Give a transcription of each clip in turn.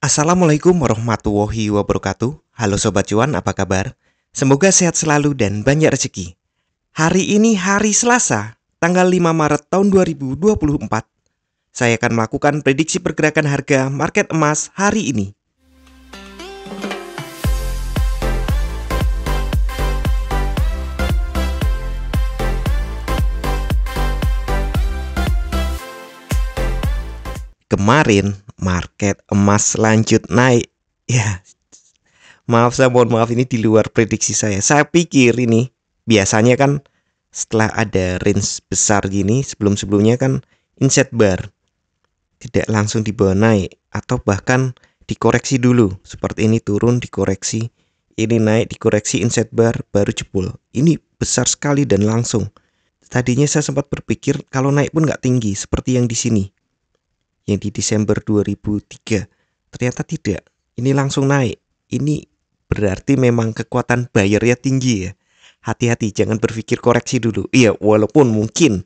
Assalamualaikum warahmatullahi wabarakatuh. Halo Sobat Cuan, apa kabar? Semoga sehat selalu dan banyak rezeki. Hari ini hari Selasa, tanggal 5 Maret tahun 2024. Saya akan melakukan prediksi pergerakan harga market emas hari ini. Kemarin market emas lanjut naik. Ya, maaf, saya mohon maaf, ini di luar prediksi saya. Saya pikir ini biasanya kan setelah ada range besar gini, sebelum-sebelumnya kan inset bar, tidak langsung dibawa naik atau bahkan dikoreksi dulu. Seperti ini turun dikoreksi, ini naik dikoreksi inset bar baru jebol. Ini besar sekali dan langsung. Tadinya saya sempat berpikir kalau naik pun nggak tinggi seperti yang di sini, yang di Desember 2003. Ternyata tidak. Ini langsung naik. Ini berarti memang kekuatan buyernya tinggi ya. Hati-hati, jangan berpikir koreksi dulu. Iya, walaupun mungkin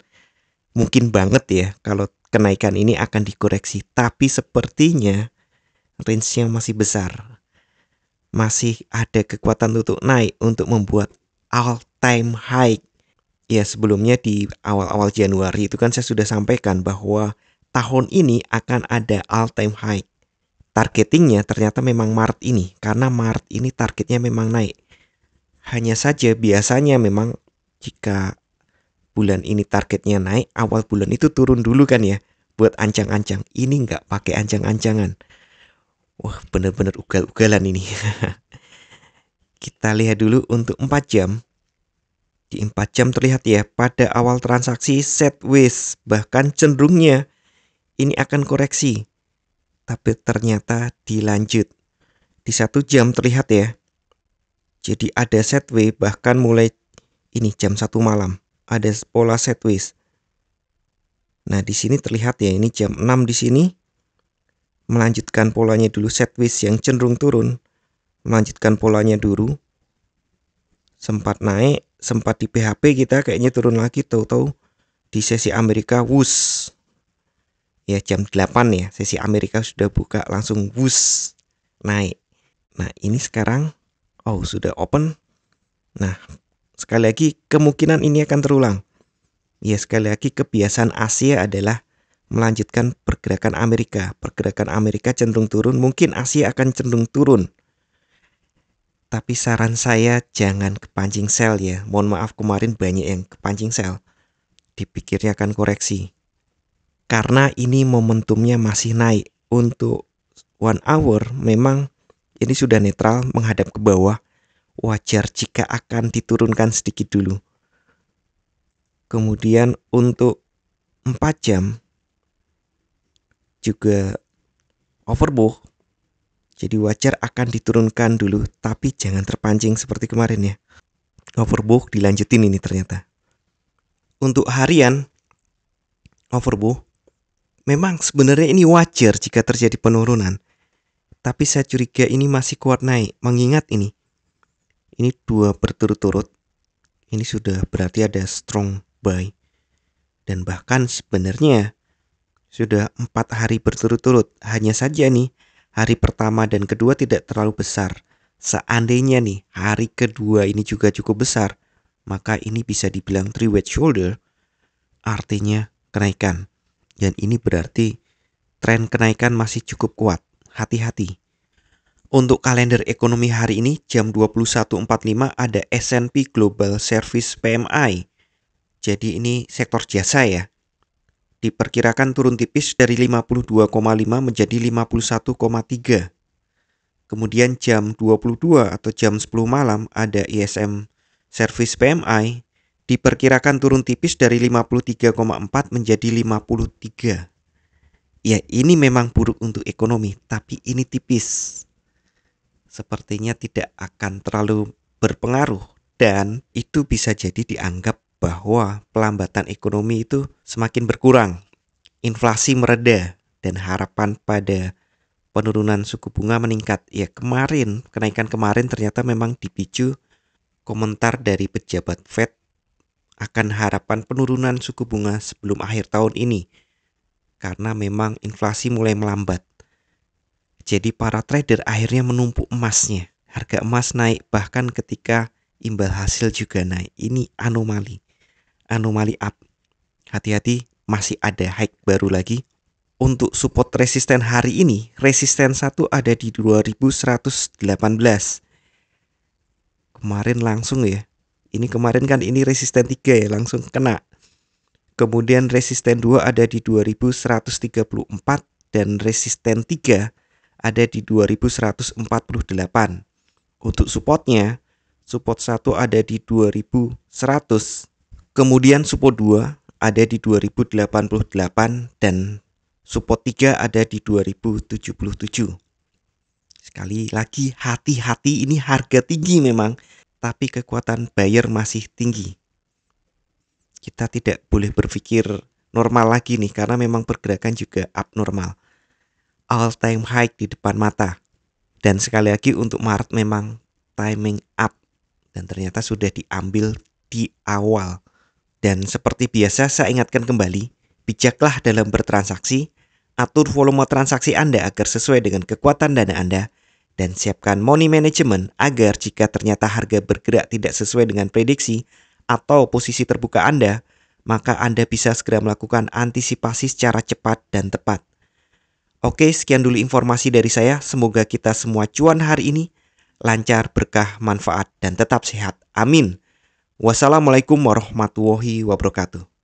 banget ya kalau kenaikan ini akan dikoreksi, tapi sepertinya range yang masih besar. Masih ada kekuatan untuk naik, untuk membuat all time high. Ya, sebelumnya di awal-awal Januari itu kan saya sudah sampaikan bahwa tahun ini akan ada all time high. Targetingnya ternyata memang Maret ini, karena Maret ini targetnya memang naik. Hanya saja biasanya memang jika bulan ini targetnya naik, awal bulan itu turun dulu kan ya, buat ancang-ancang. Ini nggak pakai ancang-ancangan. Wah, bener-bener ugal-ugalan ini. Kita lihat dulu untuk 4 jam. Di 4 jam terlihat ya, pada awal transaksi sideways, bahkan cenderungnya ini akan koreksi. Tapi ternyata dilanjut. Di 1 jam terlihat ya. Jadi ada sideways, bahkan mulai ini jam 1 malam ada pola sideways. Nah, di sini terlihat ya, ini jam 6 di sini melanjutkan polanya dulu, sideways yang cenderung turun. Melanjutkan polanya dulu. Sempat naik, sempat di PHP kita kayaknya turun lagi, tahu-tahu di sesi Amerika wush. Ya jam 8 ya, sesi Amerika sudah buka langsung wush naik. Nah, ini sekarang sudah open. Nah, sekali lagi kemungkinan ini akan terulang. Ya, sekali lagi kebiasaan Asia adalah melanjutkan pergerakan Amerika. Pergerakan Amerika cenderung turun, mungkin Asia akan cenderung turun. Tapi saran saya jangan kepancing sell ya. Mohon maaf, kemarin banyak yang kepancing sell. Dipikirnya akan koreksi. Karena ini momentumnya masih naik. Untuk 1 hour memang ini sudah netral menghadap ke bawah. Wajar jika akan diturunkan sedikit dulu. Kemudian untuk 4 jam juga overbought. Jadi wajar akan diturunkan dulu, tapi jangan terpancing seperti kemarin ya. Overbought dilanjutin ini ternyata. Untuk harian overbought, memang sebenarnya ini wajar jika terjadi penurunan. Tapi saya curiga ini masih kuat naik, mengingat ini 2 berturut-turut. Ini sudah berarti ada strong buy. Dan bahkan sebenarnya sudah 4 hari berturut-turut. Hanya saja nih, hari pertama dan kedua tidak terlalu besar. Seandainya nih hari kedua ini juga cukup besar, maka ini bisa dibilang three-way shoulder, artinya kenaikan. Dan ini berarti tren kenaikan masih cukup kuat. Hati-hati. Untuk kalender ekonomi hari ini jam 21.45 ada S&P Global Service PMI. Jadi ini sektor jasa ya. Diperkirakan turun tipis dari 52,5 menjadi 51,3. Kemudian jam 22 atau jam 10 malam ada ISM Service PMI. Diperkirakan turun tipis dari 53,4 menjadi 53. Ya, ini memang buruk untuk ekonomi, tapi ini tipis. Sepertinya tidak akan terlalu berpengaruh, dan itu bisa jadi dianggap bahwa pelambatan ekonomi itu semakin berkurang, inflasi mereda, dan harapan pada penurunan suku bunga meningkat. Ya, kenaikan kemarin ternyata memang dipicu komentar dari pejabat Fed akan harapan penurunan suku bunga sebelum akhir tahun ini, karena memang inflasi mulai melambat. Jadi para trader akhirnya menumpuk emasnya. Harga emas naik bahkan ketika imbal hasil juga naik. Ini anomali up. Hati-hati, masih ada high baru lagi. Untuk support resisten hari ini, resisten 1 ada di 2118. Kemarin langsung ya. Ini kemarin kan ini resisten 3 ya, langsung kena. Kemudian resisten 2 ada di 2134 dan resisten 3 ada di 2148. Untuk supportnya, support 1 ada di 2100. Kemudian support 2 ada di 2088 dan support 3 ada di 2077. Sekali lagi hati-hati, ini harga tinggi memang, tapi kekuatan buyer masih tinggi. Kita tidak boleh berpikir normal lagi nih, karena memang pergerakan juga abnormal. All time high di depan mata. Dan sekali lagi untuk Maret memang timing up. Dan ternyata sudah diambil di awal. Dan seperti biasa saya ingatkan kembali, bijaklah dalam bertransaksi, atur volume transaksi Anda agar sesuai dengan kekuatan dana Anda, dan siapkan money management agar jika ternyata harga bergerak tidak sesuai dengan prediksi atau posisi terbuka Anda, maka Anda bisa segera melakukan antisipasi secara cepat dan tepat. Oke, sekian dulu informasi dari saya. Semoga kita semua cuan hari ini, lancar, berkah, manfaat, dan tetap sehat. Amin. Wassalamualaikum warahmatullahi wabarakatuh.